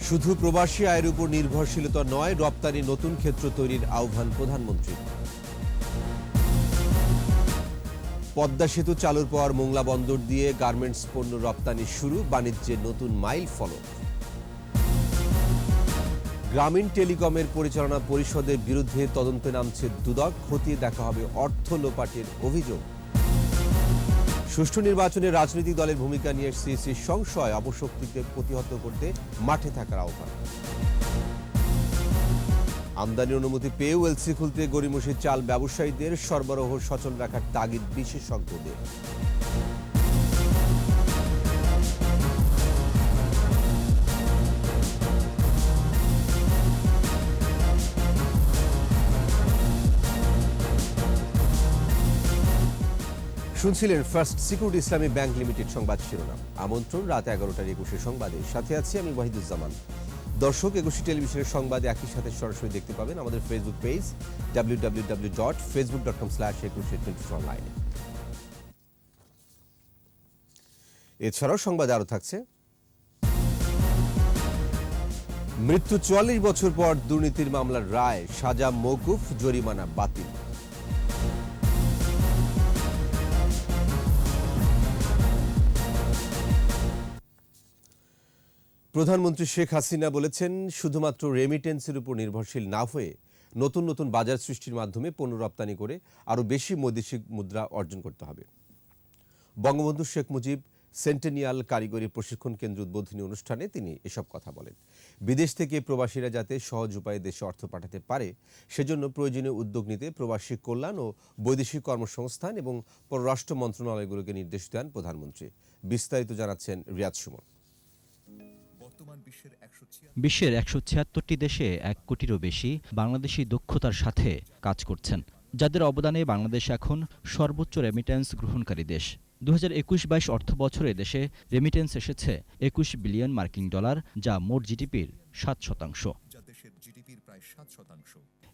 শুধু প্রবাসী আয়ের উপর নির্ভরশীলতা নয়, রপ্তানি নতুন ক্ষেত্র তৈরির আহ্বান প্রধানমন্ত্রী। পদ্মা সেতু চালুর পর মোংলা বন্দর দিয়ে গার্মেন্টস পণ্য রপ্তানি শুরু, বাণিজ্যের নতুন মাইল ফলক। গ্রামীণ টেলিকমের পরিচালনা পরিষদের বিরুদ্ধে তদন্তে নামছে দুদক, খতিয়ে দেখা হবে অর্থ লোপাটের অভিযোগ। সুষ্ঠু নির্বাচনে রাজনৈতিক দলের ভূমিকা নিয়ে সিইসির সংশয়, অপশক্তিকে প্রতিহত করতে মাঠে থাকার আহ্বান। আমদানি অনুমতি পেয়েও এলসি খুলতে গড়িমসি চাল ব্যবসায়ীদের, সরবরাহ সচল রাখার তাগিদ বিশেষজ্ঞদের। শুনছিলেন ফার্স্ট সিকিউরিটি ইসলামী ব্যাংক লিমিটেড সংবাদ শিরোনাম। আমন্ত্রণ রাত 11টার 21 সংবাদে, সাথে আছি আমি ওয়াহিদুজ্জামান। দর্শক, 21 টেলিভিশনের সংবাদে একই সাথে সরাসরি দেখতে পাবেন আমাদের ফেসবুক পেজ www.facebook.com/2124online। এছাড়াও সংবাদে আরো থাকছে: মৃত্যু 44 বছর পর দুর্নীতির মামলার রায়, সাজা মওকুফ, জরিমানা বাতিল। প্রধানমন্ত্রী শেখ হাসিনা বলেছেন, শুধুমাত্র রেমিটেন্সের উপর নির্ভরশীল না হয়ে নতুন নতুন বাজার সৃষ্টির মাধ্যমে পণ্য রপ্তানি করে আরও বেশি বৈদেশিক মুদ্রা অর্জন করতে হবে। বঙ্গবন্ধু শেখ মুজিব সেন্টেনিয়াল কারিগরি প্রশিক্ষণ কেন্দ্র উদ্বোধনী অনুষ্ঠানে তিনি এসব কথা বলেন। বিদেশ থেকে প্রবাসীরা যাতে সহজ উপায়ে দেশে অর্থ পাঠাতে পারে, সেজন্য প্রয়োজনীয় উদ্যোগ নিতে প্রবাসী কল্যাণ ও বৈদেশিক কর্মসংস্থান এবং পররাষ্ট্র মন্ত্রণালয়গুলোকে নির্দেশ দেন প্রধানমন্ত্রী। বিস্তারিত জানাচ্ছেন রিয়াদ সুমন। বিশ্বের ১৭৬টি দেশে ১ কোটিরও বেশি বাংলাদেশি দক্ষতার সাথে কাজ করছেন, যাদের অবদানে বাংলাদেশ এখন সর্বোচ্চ রেমিট্যান্স গ্রহণকারী দেশ। ২০২১-২২ অর্থ বছরে দেশে রেমিটেন্স এসেছে ২১ বিলিয়ন মার্কিন ডলার, যা মোট জিডিপির ৭%।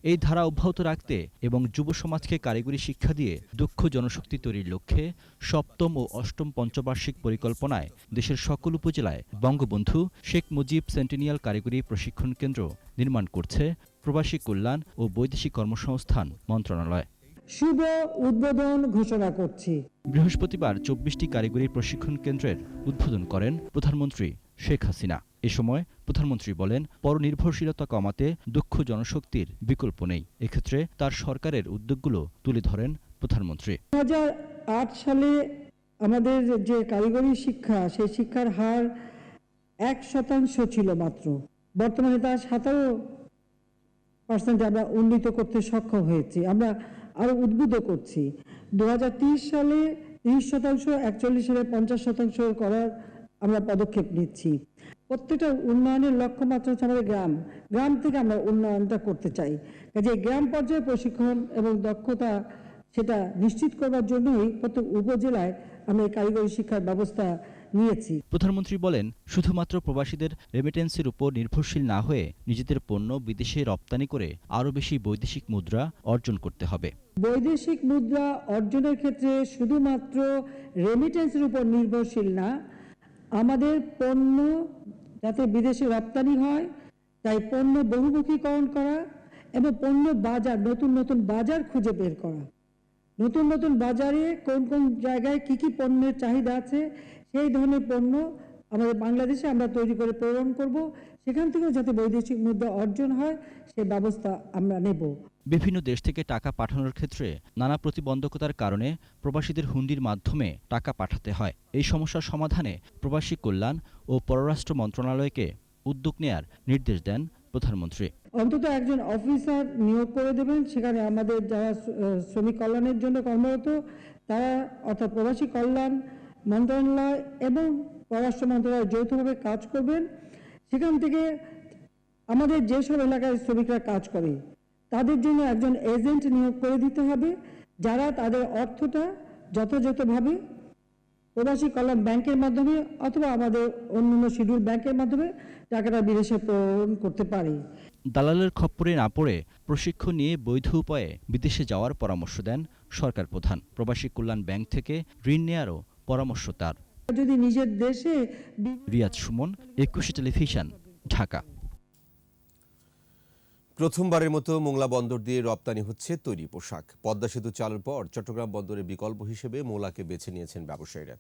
এই ধারা অব্যাহত রাখতে এবং যুব সমাজকে কারিগরি শিক্ষা দিয়ে দক্ষ জনশক্তি তৈরির লক্ষ্যে সপ্তম ও অষ্টম পঞ্চবার্ষিক পরিকল্পনায় দেশের সকল উপজেলায় বঙ্গবন্ধু শেখ মুজিব সেন্টেনিয়াল কারিগরি প্রশিক্ষণ কেন্দ্র নির্মাণ করছে প্রবাসী কল্যাণ ও বৈদেশিক কর্মসংস্থান মন্ত্রণালয়। শুভ উদ্বোধন ঘোষণা করছি। বৃহস্পতিবার ২৪টি কারিগরি প্রশিক্ষণ কেন্দ্রের উদ্বোধন করেন প্রধানমন্ত্রী শেখ হাসিনা। এ সময় প্রধানমন্ত্রী বলেন, পরনির্ভরশীলতা কমাতে দক্ষ জনশক্তির বিকল্প নেই। এক্ষেত্রে তার সরকারের উদ্যোগগুলো তুলে ধরেন প্রধানমন্ত্রী। ২০০৮ সালে আমাদের যে কারিগরি শিক্ষা, সেই শিক্ষার হার ১% ছিল মাত্র। বর্তমানে তা ১৭% আমরা উন্নীত করতে সক্ষম হয়েছি। আমরা আরো উদ্বুদ্ধ করছি। ২০৩০ সালে ৩০%, ৪১ সালে ৫০% করার আমরা পদক্ষেপ নিচ্ছি। প্রত্যেকটা উন্নয়নের লক্ষ্যমাত্রা হচ্ছে আমাদের গ্রাম থেকে আমরা উন্নয়নটা করতে চাই। কাজে গ্রাম পর্যায়ে প্রশিক্ষণ এবং দক্ষতা সেটা নিশ্চিত করবার জন্যই প্রত্যেক উপজেলায় আমরা এই কারিগরি শিক্ষার ব্যবস্থা নিয়েছি। প্রধানমন্ত্রী বলেন, শুধুমাত্র প্রবাসীদের রেমিটেন্সের উপর নির্ভরশীল না হয়ে নিজেদের পণ্য বিদেশে রপ্তানি করে আরও বেশি বৈদেশিক মুদ্রা অর্জন করতে হবে। বৈদেশিক মুদ্রা অর্জনের ক্ষেত্রে শুধুমাত্র রেমিটেন্সের উপর নির্ভরশীল না, আমাদের পণ্য যাতে বিদেশে রপ্তানি হয়, তাই পণ্য বহুমুখীকরণ করা এবং পণ্য বাজার, নতুন নতুন বাজার খুঁজে বের করা। নতুন নতুন বাজারে কোন কোন জায়গায় কি কি পণ্যের চাহিদা আছে, সেই ধরনের পণ্য আমাদের বাংলাদেশে আমরা তৈরি করে প্রেরণ করব। সেখান থেকেও যাতে বৈদেশিক মুদ্রা অর্জন হয়, সে ব্যবস্থা আমরা নেব। বিভিন্ন দেশ থেকে টাকা পাঠানোর ক্ষেত্রে নানা প্রতিবন্ধকতার কারণে প্রবাসীদের হুন্ডির মাধ্যমে টাকা পাঠাতে হয়। এই সমস্যার সমাধানে প্রবাসী কল্যাণ ও পররাষ্ট্র মন্ত্রণালয়কে উদ্যোগ নেয়ার নির্দেশ দেন প্রধানমন্ত্রী। অন্তত একজন অফিসার নিয়োগ করে দেবেন, সেখানে আমাদের যারা শ্রমিক কল্যাণের জন্য কর্মরত তারা, অর্থাৎ প্রবাসী কল্যাণ মন্ত্রণালয় এবং পররাষ্ট্র মন্ত্রণালয় যৌথভাবে কাজ করবেন। সেখান থেকে আমাদের যেসব এলাকায় শ্রমিকরা কাজ করে তাদের জন্য একজন এজেন্ট নিয়োগ করে দিতে হবে, যারা তাদের অর্থটা যথাযথভাবে প্রবাসী কল্যাণ ব্যাংকের মাধ্যমে অথবা আমাদের অন্যান্য শিডিউল ব্যাংকের মাধ্যমে টাকাটা বিদেশে প্রেরণ করতে পারে। দালালের খপ্পরে না পড়ে প্রশিক্ষণ নিয়ে বৈধ উপায়ে বিদেশে যাওয়ার পরামর্শ দেন সরকার প্রধান। প্রবাসী কল্যাণ ব্যাংক থেকে ঋণ নেয়ারও পরামর্শ তার। যদি নিজের দেশে রিয়াদ সুমন, ২১ টেলিভিশন, ঢাকা। প্রথমবারের মতো মোংলা বন্দর দিয়ে রপ্তানি হচ্ছে তৈরি পোশাক। পদ্মা সেতু চালুর পর চট্টগ্রাম বন্দরের বিকল্প হিসেবে মোংলাকে বেছে নিয়েছেন ব্যবসায়ীরা।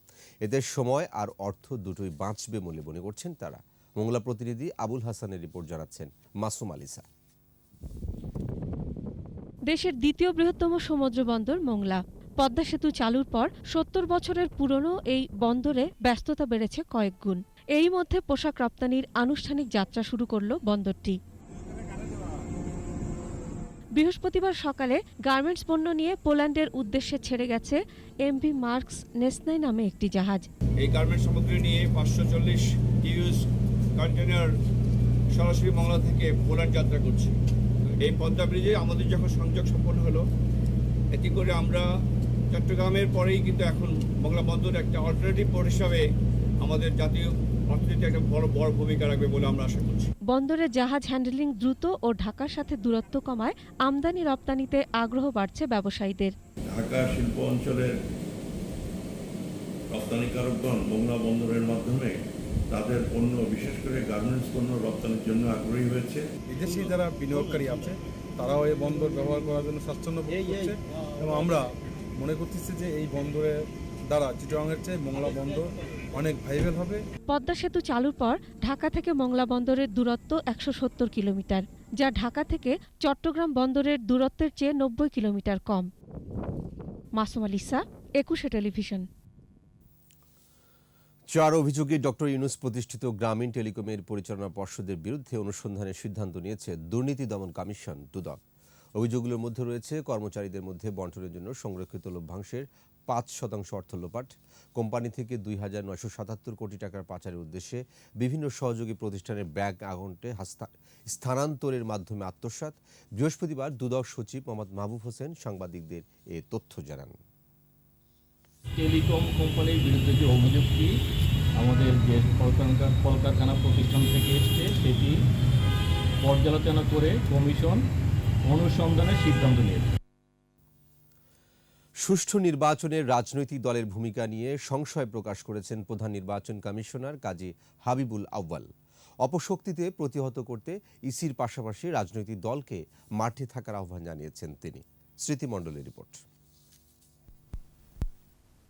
এতে সময় আর অর্থ দুটোই বাঁচবে বলে মনে করছেন তারা। মোংলা প্রতিনিধি আবুল হাসানের রিপোর্ট জানাচ্ছেন মাসুম আলিসা। দেশের দ্বিতীয় বৃহত্তম সমুদ্র বন্দর মোংলা। পদ্মা সেতু চালুর পর ৭০ বছরের পুরনো এই বন্দরে ব্যস্ততা বেড়েছে কয়েক গুণ। এই মধ্যে পোশাক রপ্তানির আনুষ্ঠানিক যাত্রা শুরু করল বন্দরটি। বৃহস্পতিবার সকালে গার্মেন্টস পণ্য নিয়ে পোল্যান্ডের উদ্দেশ্যে ছেড়ে গেছে এমভি মার্কস নেসনাই নামে একটি জাহাজ। এই গার্মেন্টস সামগ্রী নিয়ে 540 টিউজ কন্টেনার সরাসরি মোংলা থেকে পোল্যান্ড যাত্রা করছে। এই পদ্মা ব্রিজে আমাদের যখন সংযোগ সম্পন্ন হলো, এতে করে আমরা চট্টগ্রামের পরেই কিন্তু এখন মোংলা বন্দর একটা অল্টারনেটিভ পোর্ট হিসাবে আমাদের জাতীয় অর্থনীতি একটা বড় ভূমিকা রাখবে বলে আমরা আশা করছি। বন্দরে জাহাজ হ্যান্ডেলিং দ্রুত ও ঢাকার সাথে দূরত্ব কমায় আমদানি রপ্তানিতে আগ্রহ বাড়ছে ব্যবসায়ীদের। ঢাকা শিল্প অঞ্চলের রপ্তানিকারকগণ মোংলা বন্দরের মাধ্যমে তাদের পণ্য, বিশেষ করে গার্মেন্টস পণ্য রপ্তানির জন্য আগ্রহী হয়েছে। বিদেশি যারা বিনিয়োগকারী আছে তারাও এই বন্দর ব্যবহার করার জন্য স্বাচ্ছন্দ্য বোধ করছে এবং আমরা মনে করতেছি যে এই বন্দরের দ্বারা চিটাগাংয়ের চেয়ে মোংলা বন্দর অনেক ভাইবেল হবে। পদ্মা সেতু চালুর পর ঢাকা থেকে মোংলা বন্দরের দূরত্ব ১৭০ কিলোমিটার, যা ঢাকা থেকে চট্টগ্রাম বন্দরের দূরত্বের চেয়ে ৯০ কিলোমিটার কম। মাসুম আলিসা, ২১ টেলিভিশন। 4 অভিযোগে ডক্টর ইউনূস প্রতিষ্ঠিত গ্রামীণ টেলিকমের পরিচালনা পর্ষদের বিরুদ্ধে অনুসন্ধানের সিদ্ধান্ত নিয়েছে দুর্নীতি দমন কমিশন দুদক। অভিযোগগুলোর মধ্যে রয়েছে কর্মচারীদের মধ্যে বন্টনের জন্য সংরক্ষিত লভ্যাংশের ৫% অর্থ লোপাট, কোম্পানি থেকে ২,৯৭৭ কোটি টাকার পাচারের উদ্দেশ্যে বিভিন্ন সহযোগী প্রতিষ্ঠানের ব্যাংক অ্যাকাউন্টে স্থানান্তরের মাধ্যমে আত্মসাৎ। বৃহস্পতিবার দুদক সচিব মোহাম্মদ মাহবুব হোসেন সাংবাদিকদের এ তথ্য জানান। টেলিকম কোম্পানির বিরুদ্ধে যে অভিযোগটি আমাদের যে কলকারখানা প্রতিষ্ঠান থেকে এসছে, সেটি পর্যালোচনা করে কমিশন অনুসন্ধানের সিদ্ধান্ত নিয়েছে। সুষ্ঠু নির্বাচনে রাজনৈতিক দলের ভূমিকা নিয়ে সংশয় প্রকাশ করেছেন প্রধান নির্বাচন কমিশনার কাজী হাবিবুল আউয়াল। অপশক্তিতে প্রতিহত করতে ইসির পাশাপাশি রাজনৈতিক দলকে মাঠে থাকার আহ্বান জানিয়েছেন তিনি। স্মৃতিমণ্ডলের রিপোর্ট।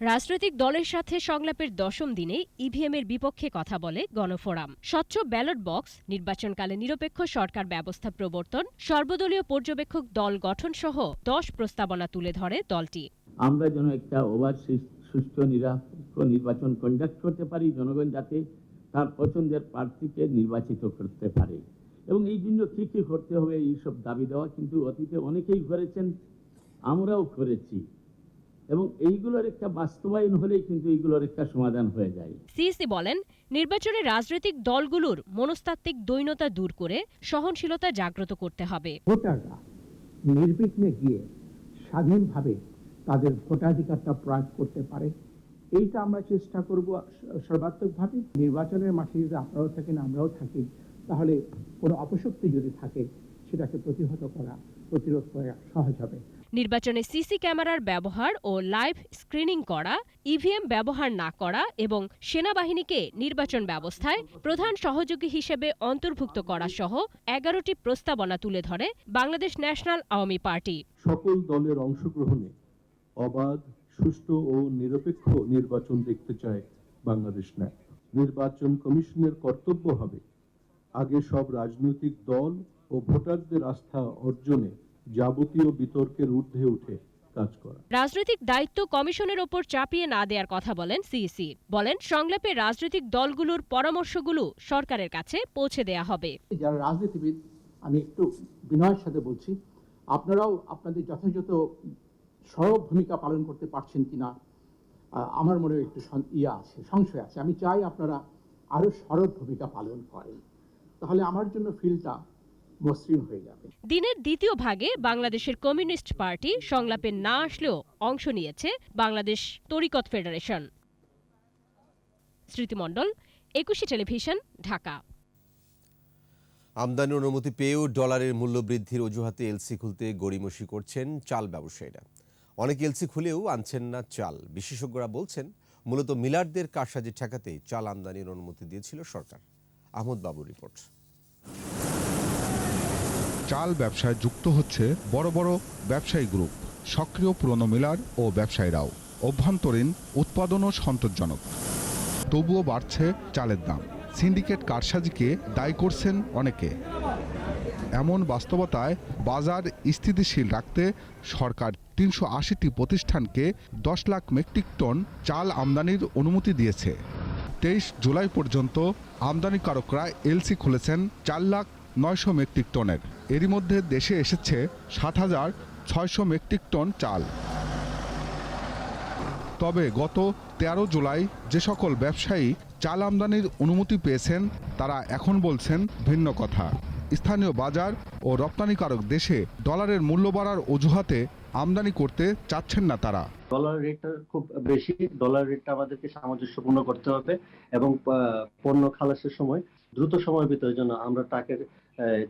রাজনৈতিক দলের সাথে সংলাপের 10ম দিনে ইভিএমের বিপক্ষে কথা বলে গণফোরাম। স্বচ্ছ ব্যালট বক্স, নির্বাচনকালে নিরপেক্ষ সরকার ব্যবস্থা প্রবর্তন, সর্বদলীয় পর্যবেক্ষক দল গঠন সহ 10 প্রস্তাবনা তুলে ধরে দলটি। আমরা যেন একটা সুষ্ঠু নিরপেক্ষ নির্বাচন কন্ডাক্ট করতে পারি, জনগণ যাতে তার পছন্দের প্রার্থীকে নির্বাচিত করতে পারে এবং এই জন্য কি কি করতে হবে এইসব দাবি দেওয়া কিন্তু অতীতে অনেকেই করেছেন, আমরাও করেছি এবং এইগুলোর একটা বাস্তবায়ন হলেই কিন্তু এইগুলোর একটা সমাধান হয়ে যায়। সিইসি বলেন, নির্বাচনে রাজনৈতিক দলগুলোর মনস্তাত্ত্বিক দ্বৈনতা দূর করে সহনশীলতা জাগ্রত করতে হবে। ভোটাররা নির্বিঘ্নে গিয়ে স্বাধীনভাবে তাদের ভোটাধিকারটা প্রয়োগ করতে পারে, এইটা আমরা চেষ্টা করব সর্বাত্মকভাবে। নির্বাচনের মাঠে যদি আপনারাও থাকেন, আমরাও থাকি, তাহলে কোনো অপশক্তি যদি থাকে সেটাকে প্রতিরোধ করা সহজ হবে। নির্বাচনে সিসি ক্যামেরার ব্যবহার ও লাইভ স্ক্রিনিং করা, ইভিএম ব্যবহার না করা এবং সেনাবাহিনীকে নির্বাচন ব্যবস্থায় প্রধান সহযোগী হিসেবে অন্তর্ভুক্ত করা সহ 11টি প্রস্তাবনা তুলে ধরে বাংলাদেশ ন্যাশনাল আওয়ামী পার্টি। সকল দলের অংশগ্রহণে অবাধ, সুষ্ঠু ও নিরপেক্ষ নির্বাচন দেখতে চায় বাংলাদেশ ন্যাপ। নির্বাচন কমিশনের কর্তব্য হবে আগে সব রাজনৈতিক দল ও ভোটারদের আস্থা অর্জনে যাবতীয় বিতর্কের ঊর্ধ্বে উঠে কাজ করা। রাজনৈতিক দায়িত্ব কমিশনের ওপর চাপিয়ে না দেওয়ার কথা বলেন সিইসি। বলেন, সংলাপে রাজনৈতিক দলগুলোর পরামর্শগুলো সরকারের কাছে পৌঁছে দেয়া হবে। যারা রাজনীতিবিদ, আমি একটু বিনয়ের সাথে বলছি, আপনারাও আপনাদের যথাযথ সরব ভূমিকা পালন করতে পারছেন কিনা আমার মনে একটু সংশয় আছে। আমি চাই আপনারা আরো সরব ভূমিকা পালন করেন, তাহলে আমার জন্য ফিল্ডটা মসৃণ হয়ে যাবে। দিনের দ্বিতীয় ভাগে বাংলাদেশের কমিউনিস্ট পার্টি সংলাপে না আসলেও অংশ নিয়েছে বাংলাদেশ তরিকত ফেডারেশন। স্মৃতিমণ্ডল, 21 টেলিভিশন, ঢাকা। আমদানি অনুমতি পেয়েও ডলারের মূল্য বৃদ্ধির অজুহাতে এলসি খুলতে গড়িমসি করছেন চাল ব্যবসায়ীরা। অনেক এলসি খুলেও আনছেন না চাল। বিশেষজ্ঞরা বলছেন, মূলত মিলারদের কারসাজি ঠেকাতেই চাল আমদানির অনুমতি দিয়েছিল সরকার। আহমদ বাবুর রিপোর্ট। চাল ব্যবসায় যুক্ত হচ্ছে বড় বড় ব্যবসায়ী গ্রুপ, সক্রিয় পুরনো মিলার ও ব্যবসায়ীরাও। অভ্যন্তরীণ উৎপাদনও সন্তোষজনক, তবুও বাড়ছে চালের দাম। সিন্ডিকেট কারসাজিকে দায়ী করছেন অনেকে। এমন বাস্তবতায় বাজার স্থিতিশীল রাখতে সরকার ৩৮০টি প্রতিষ্ঠানকে ১০ লাখ মেট্রিক টন চাল আমদানির অনুমতি দিয়েছে। ২৩ জুলাই পর্যন্ত আমদানিকারকরা এলসি খুলেছেন ৪,৯০,০০০ মেট্রিক টনের। এরই মধ্যে দেশে এসেছে ৭,৬০০ মেট্রিক টন চাল। তবে গত ১৩ জুলাই যে সকল ব্যবসায়ী চাল আমদানির অনুমতি পেয়েছেন তারা এখন বলছেন ভিন্ন কথা। স্থানীয় বাজার ও রপ্তানিকারক দেশে ডলারের মূল্য বাড়ার অজুহাতে আমদানি করতে চাচ্ছেন না তারা। ডলার রেটটা খুব বেশি, ডলার রেটটা আমাদেরকে সামঞ্জস্যপূর্ণ করতে হবে এবং পণ্য খালাসের সময় দ্রুত সময়ের ভিতরে যেন আমরা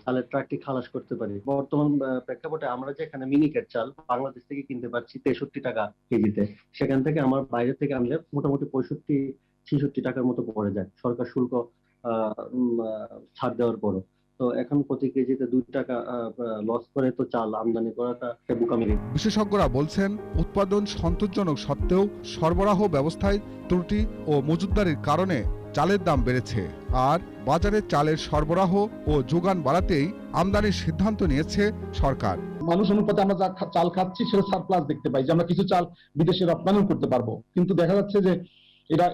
চালের ট্রাকটি খালাস করতে পারি। বর্তমান প্রেক্ষাপটে আমরা যেখানে মিনিকেট চাল বাংলাদেশ থেকে কিনতে পারছি ৬৩ টাকা কেজিতে, সেখান থেকে আমার বাইরে থেকে আনলে মোটামুটি ৬৫-৬৬ টাকার মতো পড়ে যায় সরকার শুল্ক ছাড় দেওয়ার পরও। তো এখন প্রতি কেজিতে ২ টাকা লস করে তো চাল আমদানি করাটা বোকামি। বিশেষজ্ঞরা বলছেন উৎপাদন সন্তোষজনক সত্ত্বেও সরবরাহ ব্যবস্থায় ত্রুটি ও মজুতদারির কারণে চালের দাম বেড়েছে। আর বাজারে চালের সরবরাহ ও যোগান বাড়াতেই আমদানির সিদ্ধান্ত নিয়েছে সরকার। মানুষ অনুপাতে আমরা যা চাল খাচ্ছি সেটা সারপ্লাস দেখতে পাই, যে আমরা কিছু চাল বিদেশে রপ্তানিও করতে পারবো। কিন্তু দেখা যাচ্ছে যে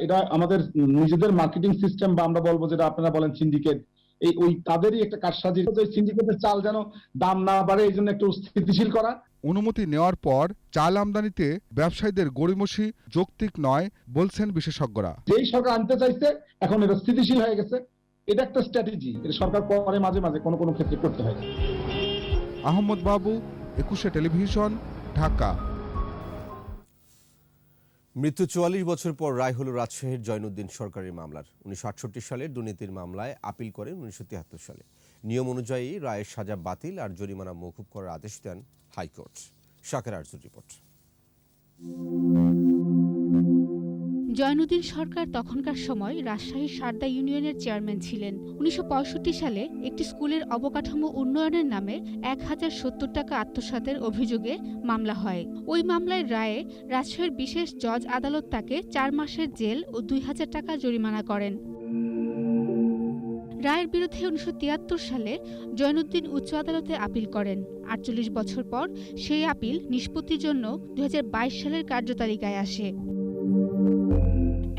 এটা আমাদের নিজেদের মার্কেটিং সিস্টেম, বা আমরা বলবো যেটা আপনারা বলেন সিন্ডিকেট, তাদেরই একটা কারসাজি। সিন্ডিকেটের চাল যেন দাম না বাড়ে এই জন্য একটু স্থিতিশীল করা। অনুমতি নেওয়ার পর চাল আমদানিতে ব্যবসায়ীদের গড়িমসি যৌক্তিক নয় বলছেন বিশেষজ্ঞরা। যেই সরকার আনতে চাইছে এখন এটা স্থিতিশীল হয়ে গেছে, এটা একটা স্ট্র্যাটেজি। এটা সরকার পরে মাঝে মাঝে কোনো ক্ষেত্রে করতে হয়। আহমদ বাবু, ২১শে টেলিভিশন, ঢাকা। মৃত্যু ৪৪ বছর পর রায় হল রাজশাহীর জয়নুদ্দিন সরকারের মামলার। ১৯৬৮ সালের দুর্নীতির মামলায় আপিল করেন ১৯৭৩ সালে। নিয়ম অনুযায়ী রায়ের সাজা বাতিল আর জরিমানা মওকুফ করার আদেশ দেন হাইকোর্ট। শাকের আরজুর রিপোর্ট। জয়নুদ্দিন সরকার তখনকার সময় রাজশাহী সারদা ইউনিয়নের চেয়ারম্যান ছিলেন। ১৯৬৫ সালে একটি স্কুলের অবকাঠামো উন্নয়নের নামে ১,০৭০ টাকা আত্মসাতের অভিযোগে মামলা হয়। ওই মামলায় রায়ে রাজশাহীর বিশেষ জজ আদালত তাকে ৪ মাসের জেল ও ২,০০০ টাকা জরিমানা করেন। রায়ের বিরুদ্ধে ১৯৭৩ সালে জয়নুদ্দিন উচ্চ আদালতে আপিল করেন। ৪৮ বছর পর সেই আপিল নিষ্পত্তির জন্য ২০২২ সালের কার্যতালিকায় আসে।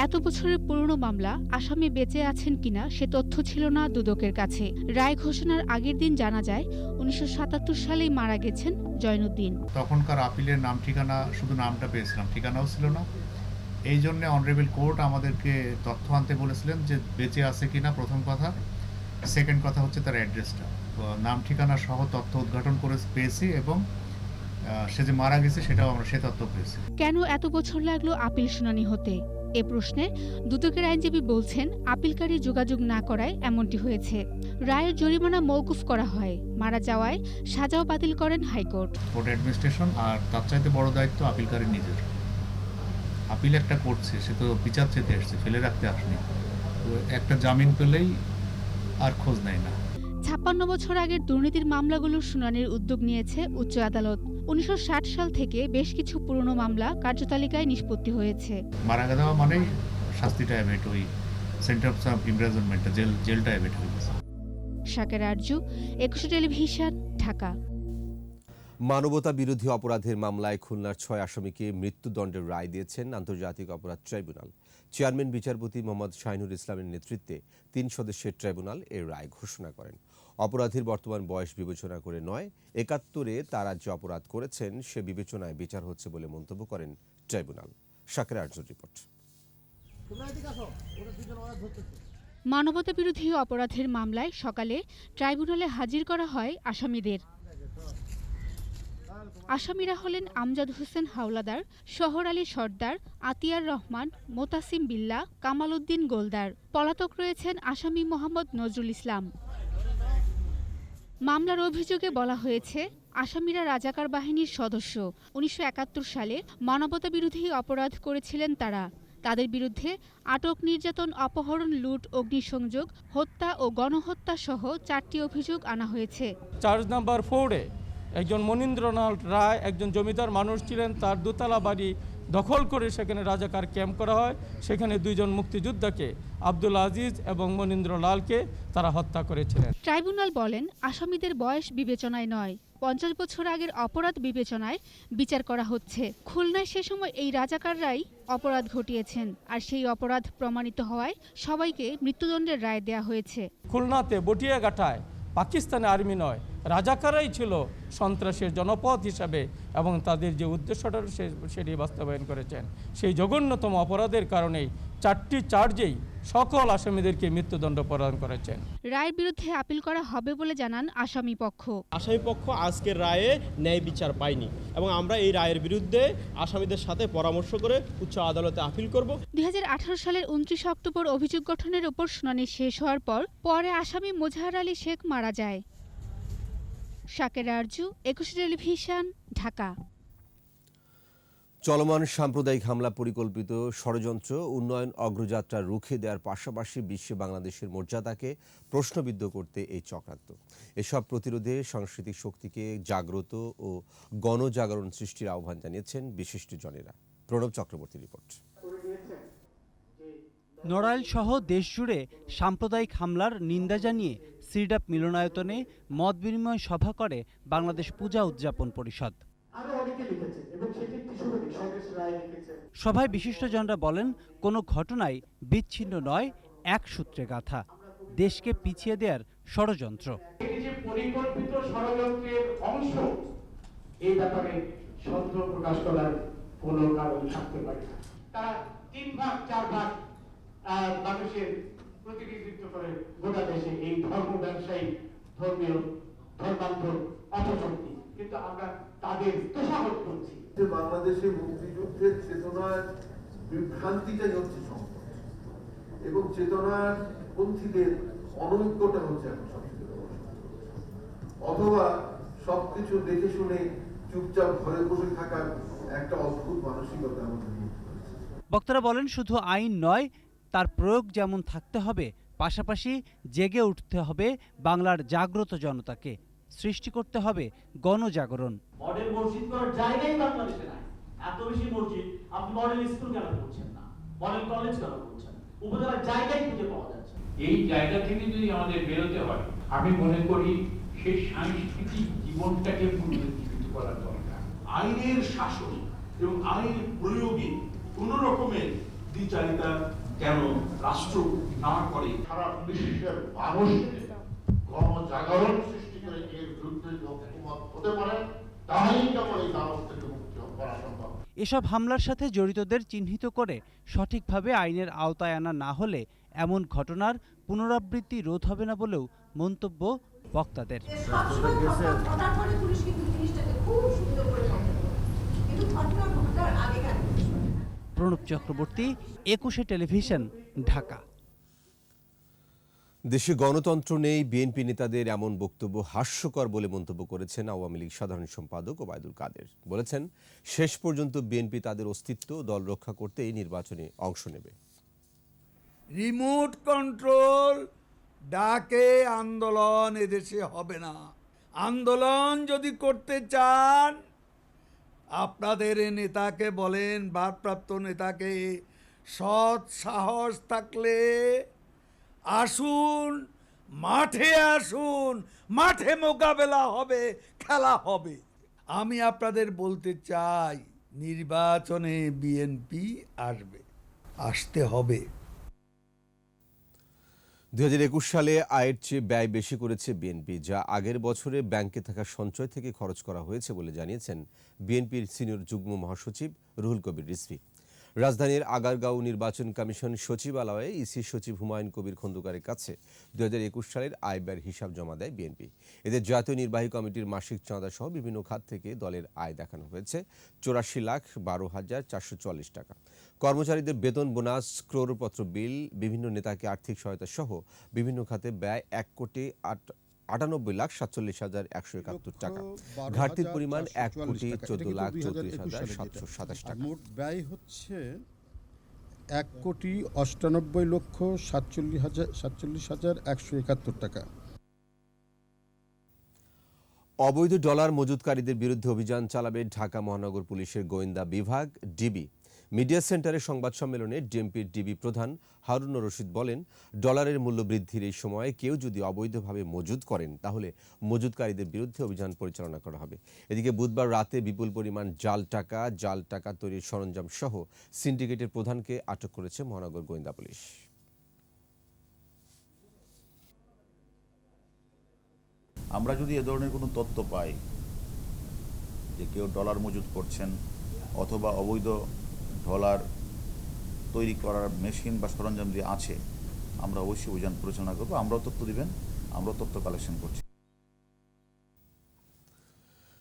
এত বছরের পুরনো মামলা আসামি বেঁচে আছেন কিনা সে তথ্য ছিল না দুদকের কাছে। রায় ঘোষণার আগের দিন জানা যায় ১৯৭৭ সালেই মারা গেছেন জয়নুদ্দিন। তখনকার আপিলের নাম ঠিকানা, শুধু নামটা পেয়েছিলাম, ঠিকানাও ছিল না। এই জন্য অনারেবল কোর্ট আমাদেরকে তথ্য আনতে বলেছিলেন যে বেঁচে আছে কিনা, প্রথম কথা। সেকেন্ড কথা হচ্ছে তার অ্যাড্রেসটা, নাম ঠিকানা সহ তথ্য উদ্ঘাটন করে পেয়েছি এবং সে যে মারা গেছে সেটাও আমরা সে তথ্য পেয়েছি। কেন এত বছর লাগলো আপিল শুনানি হতে? এ প্রশ্নে দুদকের আইনজীবী বলছেন আপিলকারী যোগাযোগ না করায় এমনটি হয়েছে। রায়ের জরিমানা মওকুফ করা হয়, মারা যাওয়ায় সাজাও বাতিল করেন হাইকোর্ট। কোর্ট অ্যাডমিনিস্ট্রেশন আর তার চাইতে বড় দায়িত্ব আপিলকারী নিজের। আপিল একটা করছে, সে তো বিচার চেতে আসছে, ফেলে রাখতে আসেনি। তো একটা জামিন পেলেই আর খোঁজ নেয় না। ৫৬ বছর আগের দুর্নীতির মামলাগুলোর শুনানির উদ্যোগ নিয়েছে উচ্চ আদালত। ১৯৬০ সাল থেকে বেশ কিছু পুরনো মামলা কার্যতালিকায় নিষ্পত্তি হয়েছে। মারা যাওয়া মানেই শাস্তিটা অ্যাভয়েড, ওই সেন্টেন্স অফ ইমপ্রিজনমেন্টটা, জেলটা অ্যাভয়েড হয়ে গেছে। শাকের আরজু, ২১শে টেলিভিশন, ঢাকা। মানবতা বিরোধী অপরাধের মামলায় খুলনার ৬ আসামিকে মৃত্যুদণ্ডের রায় দিয়েছেন আন্তর্জাতিক অপরাধ ট্রাইব্যুনাল। চেয়ারম্যান বিচারপতি মোহাম্মদ শাহিনুর ইসলামের নেতৃত্বে ৩ সদস্যের ট্রাইব্যুনাল এর রায় ঘোষণা করেন। অপরাধীর বর্তমান বয়স বিবেচনা করে নয়, ৭১-এ তারা যে অপরাধ করেছেন সে বিবেচনায় বিচার হচ্ছে বলে মন্তব্য করেন ট্রাইব্যুনাল। শাকের আরজুর রিপোর্ট। মানবতা বিরোধী অপরাধের মামলায় সকালে ট্রাইব্যুনালে হাজির করা হয় আসামিদের। আসামিরা হলেন আমজাদ হোসেন হাওলাদার, শহর আলী সর্দার, আতিয়ার রহমান, মোতাসিম বিল্লাহ, কামাল উদ্দিন গোলদার। পলাতক রয়েছেন আসামি মোহাম্মদ নজরুল ইসলাম। মামলার অভিযোগে বলা হয়েছে আসামিরা রাজাকার বাহিনীর সদস্য। ১৯৭১ সালে মানবতা বিরোধী অপরাধ করেছিলেন তারা। তাদের বিরুদ্ধে আটক, নির্যাতন, অপহরণ, লুট, অগ্নিসংযোগ, হত্যা ও গণহত্যা সহ 4টি অভিযোগ আনা হয়েছে। চার্জ নাম্বার 4-এ একজন মনীন্দ্রনাথ রায় একজন জমিদার মানুষ ছিলেন, তার দোতলা বাড়ি দখল করে সেখানে রাজাকার ক্যাম্প করা হয়। সেখানে 2 জন মুক্তিযোদ্ধাকে, আব্দুল আজিজ এবং মনীন্দ্র লালকে তারা হত্যা করেছিলেন। ট্রাইব্যুনাল বলেন, আসামিদের বয়স বিবেচনায় নয়, 50 বছর আগের অপরাধ বিবেচনায় বিচার করা হচ্ছে। খুলনায় সে সময় এই রাজাকাররাই অপরাধ ঘটিয়েছেন, আর সেই অপরাধ প্রমাণিত হওয়ায় সবাইকে মৃত্যুদণ্ডের রায় দেয়া হয়েছে। খুলনাতে বটিয়াঘাটায় পাকিস্তানি আর্মি নয়, রাজাকারাই ছিল সন্ত্রাসের জনপদ হিসাবে, এবং তাদের যে উদ্দেশ্যটা সেটি বাস্তবায়ন করেছেন। সেই জঘন্যতম অপরাধের কারণেই 4টি চার্জেই সকল আসামিদেরকে মৃত্যুদণ্ড প্রদান করেছেন। রায়ের বিরুদ্ধে আপিল করা হবে বলে জানান আসামি পক্ষ। আসামি পক্ষ আজকের রায়ে ন্যায় বিচার পায়নি এবং আমরা এই রায়ের বিরুদ্ধে আসামিদের সাথে পরামর্শ করে উচ্চ আদালতে আপিল করব। 2018 সালের 29 অক্টোবর অভিযোগ গঠনের উপর শুনানি শেষ হওয়ার পরে আসামি মোজাহার আলী শেখ মারা যায়। শাকের আরজু, 21 টেলিভিশন, ঢাকা। চলমান সাম্প্রদায়িক হামলা পরিকল্পিত ষড়যন্ত্র উন্নয়ন অগ্রযাত্রা রুখে দেওয়ার পাশাপাশি বিশ্বে বাংলাদেশের মর্যাদাকে প্রশ্নবিদ্ধ করতে এই চক্রান্ত। এসব প্রতিরোধে সাংস্কৃতিক শক্তিকে জাগ্রত ও গণজাগরণ সৃষ্টির আহ্বান জানিয়েছেন বিশিষ্টজনেরা। প্রণব চক্রবর্তী রিপোর্ট। নড়াইল সহ দেশজুড়ে সাম্প্রদায়িক হামলার নিন্দা জানিয়ে সিরডাপ মিলনায়তনে মত বিনিময় সভা করে বাংলাদেশ পূজা উদযাপন পরিষদ। সভায় বিশিষ্টজনরা বলেন, কোনো ঘটনাই বিচ্ছিন্ন নয়, এক সূত্রে গাঁথা, দেশকে পিছিয়ে দেওয়ার ষড়যন্ত্র। পরিকল্পিত ষড়যন্ত্রের অংশ, এই ব্যাপারে সন্দেহ প্রকাশ করার কোনো কারণ থাকতে পারে না। তারা 3 ভাগ 4 ভাগ মানুষের প্রতিনিধিত্ব করে গোটা দেশে এই ধর্ম ব্যবসায়ী, ধর্মীয় ধর্মান্ধ অপশক্তি, কিন্তু আমরা তাদের তোষামত করছি। বাংলাদেশে মুক্তিযুদ্ধের চেতনার বিভ্রান্তিটাই হচ্ছে সংকট, এবং চেতনার পন্থীদের অনৈক্যটা হচ্ছে এখন সবচেয়ে বড় সমস্যা। অথবা সবকিছু দেখে শুনে চুপচাপ ঘরে বসে থাকার একটা অদ্ভুত মানসিকতা আমাদের মধ্যে রয়েছে। বক্তারা বলেন, শুধু আইন নয়, তার প্রয়োগ যেমন থাকতে হবে, পাশাপাশি জেগে উঠতে হবে বাংলার জাগ্রত জনতাকে, সৃষ্টি করতে হবে গণজাগরণ। মডেল মসজিদ করার জায়গাই বাংলাদেশে নাই। এত বেশি মসজিদ, আপনি মডেল স্কুল কেন করছেন না, মডেল কলেজ কেন করছেন? উপজেলার জায়গায় খুঁজে পাওয়া যাচ্ছে। এই জায়গা থেকে যদি আমাদের বেরোতে হয়, আমি মনে করি সেই সাংস্কৃতিক জীবনটাকে পুনরুজ্জীবিত করা দরকার। আইনের শাসন এবং আইন প্রয়োগে কোন রকমের দ্বিচারিতা কেন রাষ্ট্র না করে। সারা বিশ্বের মানুষ গণজাগরণ সৃষ্টি করে এর বিরুদ্ধে ঐক্যমত হতে পারে, তাই কেবল এই দানব থেকে মুক্তি করা সম্ভব। এসব হামলার সাথে জড়িতদের চিহ্নিত করে সঠিকভাবে আইনের আওতায় আনা না হলে এমন ঘটনার পুনরাবৃত্তি রোধ হবে না বলেও মন্তব্য বক্তাদের। প্রণব চক্রবর্তী, 21 টেলিভিশন, ঢাকা। দেশে গণতন্ত্র নেই, বিএনপি নেতাদের এমন বক্তব্য হাস্যকর বলে মন্তব্য করেছেন আওয়ামী লীগ সাধারণ সম্পাদক ওবায়দুল কাদের। বলেছেন, শেষ পর্যন্ত বিএনপি তাদের অস্তিত্ব দল রক্ষা করতে এই নির্বাচনে অংশ নেবে। রিমোট কন্ট্রোল ডাকে আন্দোলন এদেশে হবে না। আন্দোলন যদি করতে চান, আপনাদের নেতাকে বলেন, ভারপ্রাপ্ত নেতাকে, সৎ সাহস থাকলে আসুন, মাঠে আসুন, মাঠে মোকাবেলা হবে, খেলা হবে। আমি আপনাদের বলতে চাই, নির্বাচনে বিএনপি আসবে, আসতে হবে। 2021 সালে আয়ের চেয়ে ব্যয় বেশি করেছে বিএনপি, যা আগের বছরে ব্যাংকে থাকা সঞ্চয় থেকে খরচ করা হয়েছে বলে জানিয়েছেন বিএনপির সিনিয়র যুগ্ম মহাসচিব রুহুল কবির রিজভী। রাজধানীর আগারগাঁও নির্বাচন কমিশন সচিবালয়ে ইসি সচিব হুমায়ুন কবির খন্দকারের কাছে 2021 সালের আয় ব্যয়ের হিসাব জমা দেয় বিএনপি। এদের জাতীয় নির্বাহী কমিটির মাসিক চাঁদা সহ বিভিন্ন খাত থেকে দলের আয় দেখানো হয়েছে 84,12,444 টাকা। কর্মচারীদের বেতন, বোনাস, ক্রয়পত্র বিল, বিভিন্ন নেতাকে আর্থিক সহায়তা সহ বিভিন্ন খাতে ব্যয় 1,98,47,171 টাকা। ঘাটতির পরিমাণ 1,14,34,727 টাকা। মোট ব্যয় হচ্ছে 1,98,47,171 টাকা। অবৈধ ডলার মজুতকারীদের বিরুদ্ধে অভিযান চালাবে ঢাকা মহানগর পুলিশের গোয়েন্দা বিভাগ ডিবি। মিডিয়া সেন্টারে সংবাদ সম্মেলনে ডিএমপির ডিবি প্রধান হারুনুর রশিদ বলেন, ডলারের মূল্য বৃদ্ধির এই সময়ে কেউ যদি অবৈধভাবে মজুত করেন তাহলে মজুতকারীদের বিরুদ্ধে অভিযান পরিচালনা করা হবে। এদিকে বুধবার রাতে বিপুল পরিমাণ জাল টাকা তৈরির সরঞ্জাম সহ সিন্ডিকেটের প্রধানকে আটক করেছে মহানগর গোয়েন্দা পুলিশ। আমরা যদি এ ধরনের কোনো তথ্য পাই যে কেউ ডলার মজুত করছেন অথবা অবৈধ ডলার তৈরি করার মেশিন বা সরঞ্জাম যে আছে, আমরা অবশ্যই অভিযান পরিচালনা করবো। আমরাও তথ্য দিবেন, আমরাও তথ্য কালেকশন করছি।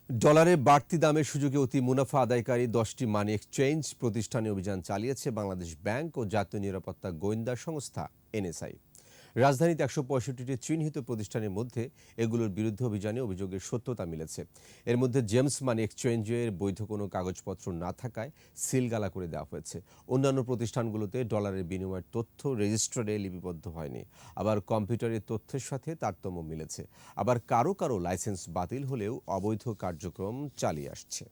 ডলারের বাড়তি দামের সুযোগে অতি মুনাফা আদায়কারী 10টি মানি এক্সচেঞ্জ প্রতিষ্ঠানে অভিযান চালিয়েছে বাংলাদেশ ব্যাংক ও জাতীয় নিরাপত্তা গোয়েন্দা সংস্থা এনএসআই। রাজধানীতে 165টি চিহ্নিত প্রতিষ্ঠানের মধ্যে এগুলোর বিরুদ্ধে অভিযোগের সত্যতা মিলেছে। এর মধ্যে জেমস মানি এক্সচেঞ্জের বৈধ কোনো কাগজপত্র না থাকায় সিলগালা করে দেওয়া হয়েছে। অন্যান্য প্রতিষ্ঠানগুলোতে ডলারের বিনিময়ের তথ্য রেজিস্টারে লিপিবদ্ধ হয়নি, আবার কম্পিউটারের তথ্যের সাথে তারতম্য মিলেছে, আবার কারো লাইসেন্স বাতিল হলেও অবৈধ কার্যক্রম চালিয়ে আসছে।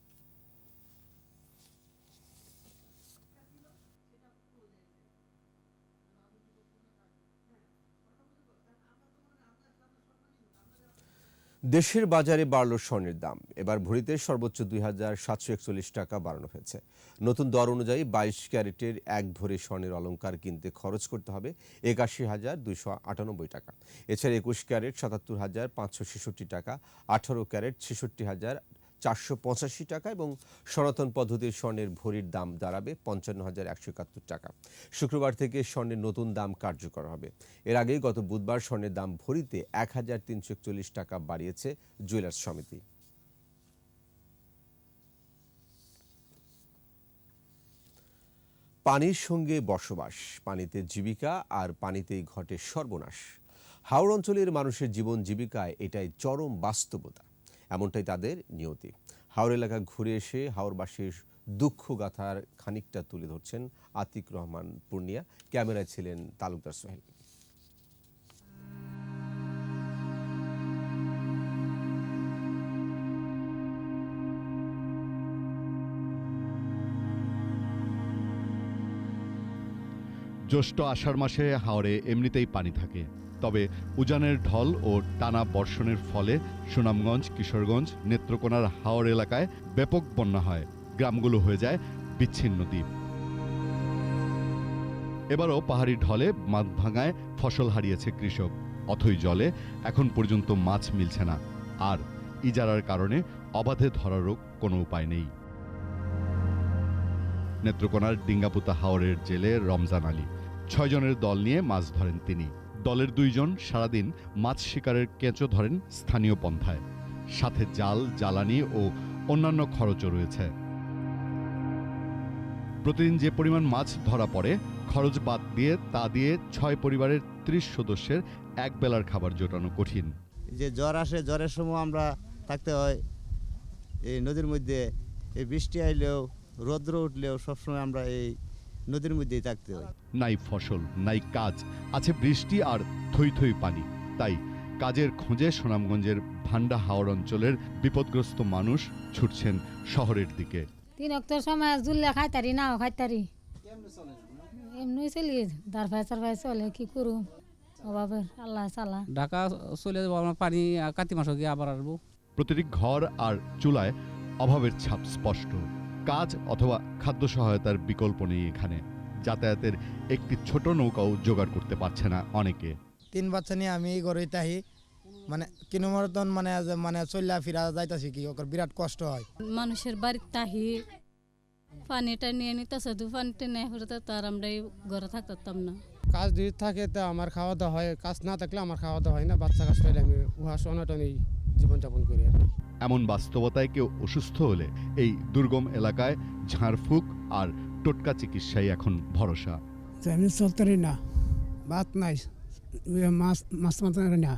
দেশের বাজারে বাড়ল স্বর্ণের দাম। এবার ভরিতে সর্বোচ্চ 2,741 টাকা বাড়ানো হয়েছে। নতুন দর অনুযায়ী 22 ক্যারেটের 1 ভরি স্বর্ণের অলংকার কিনতে খরচ করতে হবে 81,298 টাকা। এছাড়া 21 ক্যারেট 77,566 টাকা, 18 ক্যারেট 66,485 টাকা এবং সনাতন পদ্ধতির স্বর্ণের ভরির দাম দাঁড়াবে 55,171 টাকা। শুক্রবার থেকে স্বর্ণের নতুন দাম কার্যকর হবে। এর আগে গত বুধবার স্বর্ণের দাম ভরিতে 1,341 টাকা বাড়িয়েছে জুয়েলার্স সমিতি। পানির সঙ্গে বসবাস, পানিতে জীবিকা আর পানিতেই ঘটে সর্বনাশ। হাওর অঞ্চলের মানুষের জীবন জীবিকায় এটাই চরম বাস্তবতা, এমনটাই তাদের নিয়তি। হাওর এলাকা ঘুরে এসে হাওরবাসীর দুঃখ গাথার খানিকটা তুলে ধরছেন আতিক রহমান পূর্ণিয়া। ক্যামেরায় ছিলেন তালুকদার সোহেল। জ্যৈষ্ঠ আষাঢ় মাসে হাওরে এমনিতেই পানি থাকে, তবে উজানের ঢল ও টানা বর্ষণের ফলে সুনামগঞ্জ, কিশোরগঞ্জ, নেত্রকোনার হাওর এলাকায় ব্যাপক বন্যা হয়। গ্রামগুলো হয়ে যায় বিচ্ছিন্ন দ্বীপ। এবারও পাহাড়ি ঢলে মাছভাঙায় ফসল হারিয়েছে কৃষক। অথই জলে এখন পর্যন্ত মাছ মিলছে না, আর ইজারার কারণে অবাধে ধরারও কোনো উপায় নেই। নেত্রকোনার ডিঙ্গাপুতা হাওরের জেলে রমজান আলী 6 জনের দল নিয়ে মাছ ধরেন তিনি। দলের 2 জন সারাদিন মাছ শিকারের কেঁচো ধরেন স্থানীয় পন্থায়, সাথে জাল, জ্বালানি ও অন্যান্য খরচও রয়েছে। প্রতিদিন যে পরিমাণ মাছ ধরা পড়ে, খরচ বাদ দিয়ে তা দিয়ে 6 পরিবারের 30 সদস্যের এক বেলার খাবার জোটানো কঠিন। যে জ্বর আসে, জ্বরের সময় আমরা থাকতে হয় এই নদীর মধ্যে। এই বৃষ্টি আইলেও রৌদ্র উঠলেও সবসময় আমরা এই নদীর মধ্যেই থাকতে হয়। নাই ফসল, নাই কাজ, আছে বৃষ্টি আর থই থই পানি। তাই কাজের খোঁজে সুনামগঞ্জের ভান্ডা হাওর অঞ্চলের বিপদগ্রস্ত মানুষ ছুটছেন শহরের দিকে। 3 অক্টোবর সময় জুল্লে খাইতারি না খাইতারি এমনি চলি দারফাই সারফাই চলে, কি করুম অভাবের আল্লাহ চালা। ঢাকা চলে যাবো, আমার পানি কাতি মাসে গিয়ে আবার আসবো। প্রতিটি ঘর আর চুলায় অভাবের ছাপ স্পষ্ট। কাজ অথবা খাদ্য সহায়তার বিকল্প নেই এখানে। যাতায়াতের একটি ছোট নৌকাও জোগাড় করতে পারছে না অনেকে। 3 বাচ্চা নিয়ে আমি এই ঘরে তাহি মানে কিনো মতন মানে চল্লা ফিরা যাইতাছি, কি ওর বিরাট কষ্ট হয়। মানুষের বাড়ির তাহি পানিটা নিয়ে নিতেছে, পানিটা নেই হলে তো আর আমরা এই ঘরে থাকতাম না। কাজ যদি থাকে তো আমার খাওয়া দাওয়া হয়, কাজ না থাকলে আমার খাওয়া দাওয়া হয় না। বাচ্চা কাজ পাইলে আমি উহা অনটনেই জীবনযাপন করি। এমন বাস্তবতায় কেউ অসুস্থ হলে এই দুর্গম এলাকায় ঝাড়ফুঁক আর টোটকা চিকিৎসাই এখন ভরসা। আমি চলতারি না, ভাত নাই, মাছ মাতারি না,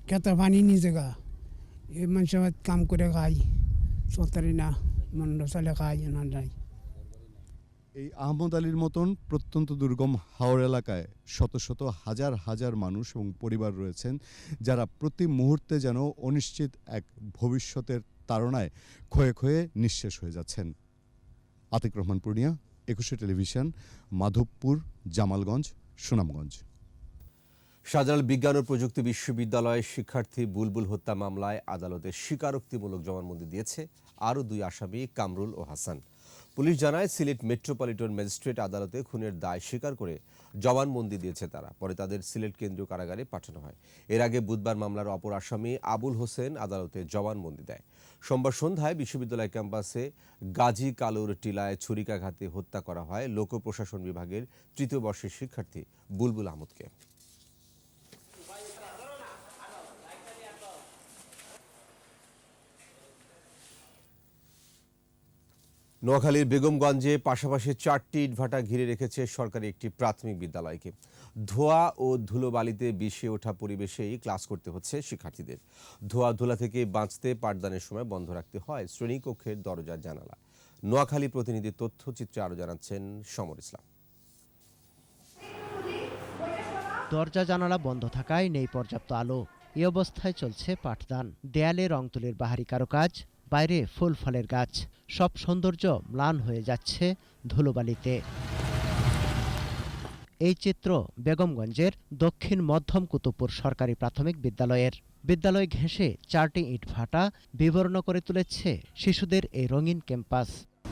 খেতে পানি নিয়ে জায়গা এই মানুষের কাম করে খাই, চলতারি না, মন্ড চালে খাই না যাই। এই আহমদ আলীর মতন প্রত্যন্ত দুর্গম হাওর এলাকায় শত শত হাজার হাজার মানুষ এবং পরিবার রয়েছেন যারা প্রতি মুহূর্তে যেন অনিশ্চিত এক ভবিষ্যতের তাড়নায় ক্ষয়ে ক্ষয়ে নিঃশেষ হয়ে যাচ্ছেন। আতিক রহমান পূর্ণিয়া, একুশে টেলিভিশন, মাধবপুর, জামালগঞ্জ, সুনামগঞ্জ। শাহজালাল বিজ্ঞান ও প্রযুক্তি বিশ্ববিদ্যালয়ের শিক্ষার্থী বুলবুল হত্যা মামলায় আদালতে স্বীকারোক্তিমূলক জবানবন্দি দিয়েছে আরও 2 আসামি কামরুল ও হাসান। পুলিশ জানায় সিলেট মেট্রোপলিটন ম্যাজিস্ট্রেট আদালতে খুনের দায় স্বীকার করে জবানবন্দি দিয়েছে তারা। পরে তাদের সিলেট কেন্দ্রীয় কারাগারে পাঠানো হয়। এর আগে বুধবার মামলার অপর আসামি আবুল হোসেন আদালতে জবানবন্দি দেয়। সোমবার সন্ধ্যায় বিশ্ববিদ্যালয় ক্যাম্পাসে গাজী কালুর টিলায় ছুরিকাঘাতে হত্যা করা হয় লোক প্রশাসন বিভাগের 3য় বর্ষের শিক্ষার্থী বুলবুল আহমদকে। নোয়াখালীর বেগমগঞ্জে পাশাপাশি 4টি ইটভাটা ঘিরে রেখেছে সরকারি একটি প্রাথমিক বিদ্যালয়কে। ধোঁয়া ও ধুলোবালিতে বিষে ওঠা পরিবেশেই ক্লাস করতে হচ্ছে শিক্ষার্থীদের। ধোঁয়া ধুলা থেকে বাঁচতে পাঠদানের সময় বন্ধ রাখতে হয় শ্রেণীকক্ষের দরজা জানালা। নোয়াখালী প্রতিনিধির তথ্যচিত্রে আরও জানাচ্ছেন সমর ইসলাম। দরজা জানালা বন্ধ থাকায় নেই পর্যাপ্ত আলো। এই অবস্থায় চলছে পাঠদান। দেয়ালে রং তুলির বাহারি কারুকাজ, বাইরে ফুল ফলের গাছ, সব সৌন্দর্য ম্লান হয়ে যাচ্ছে ধুলোবালিতে। এই চিত্র বেগমগঞ্জের দক্ষিণ মধ্যম কুতুবপুর সরকারি প্রাথমিক বিদ্যালয়ের। বিদ্যালয় ঘেঁষে 4টি ইটভাটা বিবর্ণ করে তুলেছে শিশুদের এই রঙিন ক্যাম্পাস।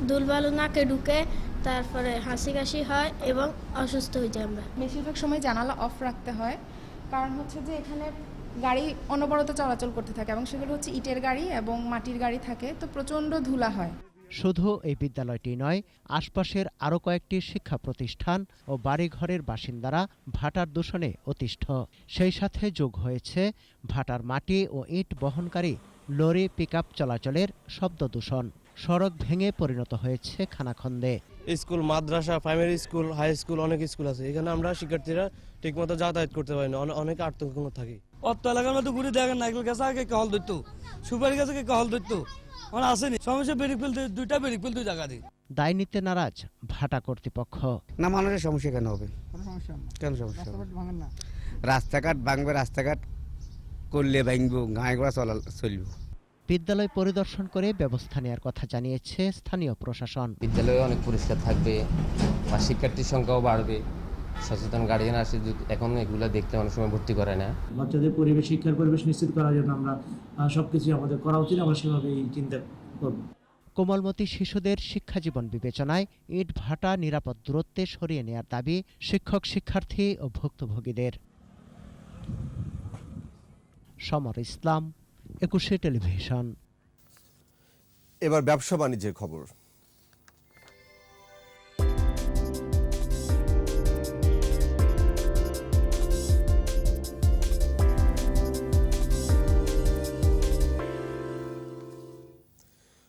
ধুলবালু নাকে ঢুকে, তারপরে হাসি কাশি হয় এবং অসুস্থ হয়ে যায়। আমরা বেশিরভাগ সময় জানালা অফ রাখতে হয়, কারণ হচ্ছে যে এখানে গাড়ি অনবরত চলাচল করতে থাকে এবং সেগুলো হচ্ছে ইটের গাড়ি এবং মাটির গাড়ি থাকে, তো প্রচণ্ড ধুলা হয়। শুধু এই বিদ্যালয়টি নয়, আশপাশের আরও কয়েকটি শিক্ষা প্রতিষ্ঠান ও বাড়িঘরের বাসিন্দারা ভাটার দূষণে অতিষ্ঠ। সেই সাথে যোগ হয়েছে ভাটার মাটি ও ইট বহনকারী লরি পিকআপ চলাচলের শব্দ দূষণ। সড়ক ভেঙে পরিণত হয়েছে খানাখন্দে। স্কুল, মাদ্রাসা, প্রাইমারি স্কুল, হাই স্কুল, অনেক স্কুল আছে। এখানে আমরা শিক্ষার্থীরা ঠিকমতো যাতায়াত করতে পারি না, অনেক আতঙ্ক থাকি। অত এলাকার মধ্যে ঘুরে দেখেন, নাইকেল গাছ আগে কহল ধরত, সুপারি গাছে কহল ধরত, মানে আসেনি। সমস্যা বেরিক ফেলতে 2টা বেরিক ফেল 2 জায়গা দিয়ে। দায় নিতে নারাজ ভাটা কর্তৃপক্ষ। না, মানুষের সমস্যা কেন হবে? কেন সমস্যা? রাস্তাঘাট ভাঙবে, রাস্তাঘাট করলে ভাঙবো, গায়ে ঘোড়া চলবে। বিদ্যালয় পরিদর্শন করে ব্যবস্থা নেওয়ার কথা জানিয়েছে স্থানীয় প্রশাসন। বিদ্যালয়ে অনেক পরিষ্কার থাকবে বা শিক্ষার্থীর সংখ্যাও বাড়বে। সচেতন গার্ডিয়ান আসে, এখন এগুলো দেখতে অনেক সময় ভর্তি করে না। বাচ্চাদের পরিবেশ, শিক্ষার পরিবেশ নিশ্চিত করার জন্য আমরা সবকিছু আমাদের করা উচিত, আমরা সেভাবেই চিন্তা করব। কোমলমতি শিশুদের শিক্ষাজীবন বিবেচনায় ইট ভাটা নিরাপদ দূরত্বে সরিয়ে নেওয়ার দাবি শিক্ষক, শিক্ষার্থী ও ভুক্তভোগীদের। সমর ইসলাম, একুশে টেলিভিশন। এবার ব্যবসা বাণিজ্যের খবর।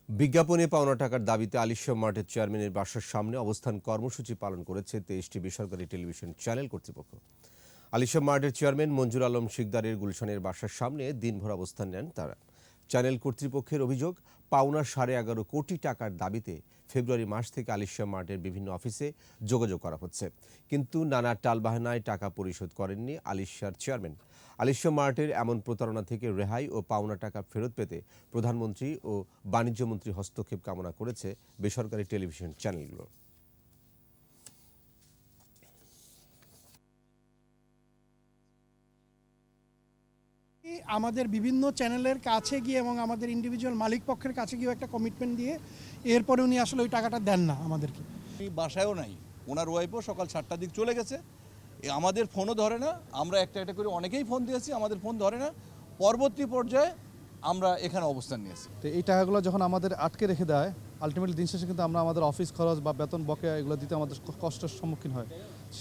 বিজ্ঞাপনে পাওনা টাকার দাবিতে আলিশা মার্টের চেয়ারম্যানের বাসার সামনে অবস্থান কর্মসূচি পালন করেছে 23টি বেসরকারি টেলিভিশন চ্যানেল কর্তৃপক্ষ। আলিশা মার্টের চেয়ারম্যান মঞ্জুর আলম শিকদারের গুলশানের বাসার সামনে দিনভর অবস্থান নেন তারা। চ্যানেল কর্তৃপক্ষের অভিযোগ, পাওনা 11.5 কোটি টাকার দাবিতে ফেব্রুয়ারি মাস থেকে আলিশা মার্টের বিভিন্ন অফিসে যোগাযোগ করা হচ্ছে, কিন্তু নানা টালবাহানায় টাকা পরিশোধ করেননি আলিশার চেয়ারম্যান। আলিশা মার্টের এমন প্রতারণা থেকে রেহাই ও পাওনা টাকা ফেরত পেতে প্রধানমন্ত্রী ও বাণিজ্যমন্ত্রী হস্তক্ষেপ কামনা করেছে বেসরকারি টেলিভিশন চ্যানেলগুলো। আমাদের বিভিন্ন চ্যানেলের কাছে গিয়ে এবং আমাদের ইন্ডিভিজুয়াল মালিক পক্ষের কাছে গিয়ে একটা কমিটমেন্ট দিয়ে এরপরে উনি আসলে ওই টাকাটা দেন না আমাদেরকে। বাসায়ও নাই, ওনার ওয়াইফও সকাল 7টার দিক চলে গেছে। আমাদের ফোনও ধরে না, আমরা একটা একটা করে অনেকেই ফোন দিয়েছি, আমাদের ফোন ধরে না। পরবর্তী পর্যায়ে আমরা এখানে অবস্থান নিয়েছি। তো এই টাকাগুলো যখন আমাদের আটকে রেখে দেয়, আলটিমেটলি দিন শেষে কিন্তু আমরা আমাদের অফিস খরচ বা বেতন বকেয়া এগুলো দিতে আমাদের কষ্টের সম্মুখীন হয়।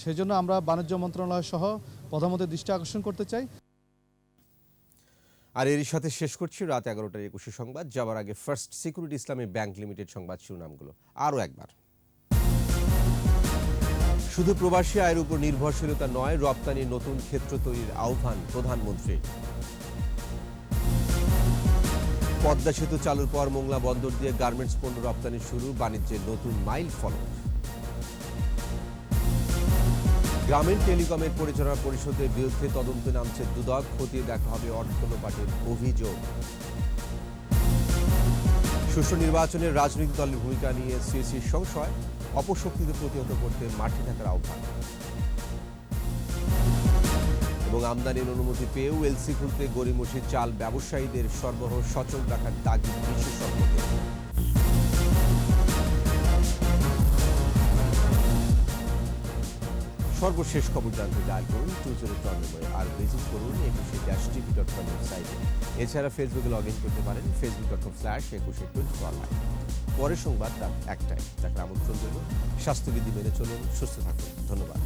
সেজন্য আমরা বাণিজ্য মন্ত্রণালয় সহ প্রধানমন্ত্রীর দৃষ্টি আকর্ষণ করতে চাই। আর এরই সাথে শেষ করছি রাত 11টার 21 সংবাদ। যাওয়ার আগে ফার্স্ট সিকিউরিটি ইসলামী ব্যাংক লিমিটেড সংবাদ শিরোনামগুলো আরও একবার। শুধু প্রবাসী আয়ের উপর নির্ভরশীলতা নয়, রপ্তানির নতুন ক্ষেত্র তৈরির আহ্বান প্রধানমন্ত্রী। পদ্মা সেতু চালুর পর মোংলা বন্দর দিয়ে গার্মেন্টস পণ্য রপ্তানি শুরু, বাণিজ্যের নতুন মাইল ফলক। গ্রামীণ টেলিকমের পরিচালনা পরিষদের বিরুদ্ধে তদন্তে নামছে দুদক, খতিয়ে দেখা হবে অর্থ লোপাটের অভিযোগ। সুষ্ঠু নির্বাচনের রাজনৈতিক দলের ভূমিকা নিয়ে সিএসির সংশয়, অপশক্তিকে প্রতিহত করতে মাঠে থাকার আহ্বান। এবং আমদানির অনুমতি পেয়েও এলসি খুলতে গড়িমসি চাল ব্যবসায়ীদের সরবরাহ সচল রাখার দাবি বিশেষজ্ঞদের। সর্বশেষ খবর জানতে ডায়াল করুন 20 আর ভিজিট করুন eকুশে-tv.com ওয়েবসাইটে। এছাড়া ফেসবুকে লগ ইন করতে পারেন facebook.com/eকুশে24 পরের সংবাদ রাত 1টায়। তাকে আমন্ত্রণ দেব। স্বাস্থ্যবিধি মেনে চলুন, সুস্থ থাকুন। ধন্যবাদ।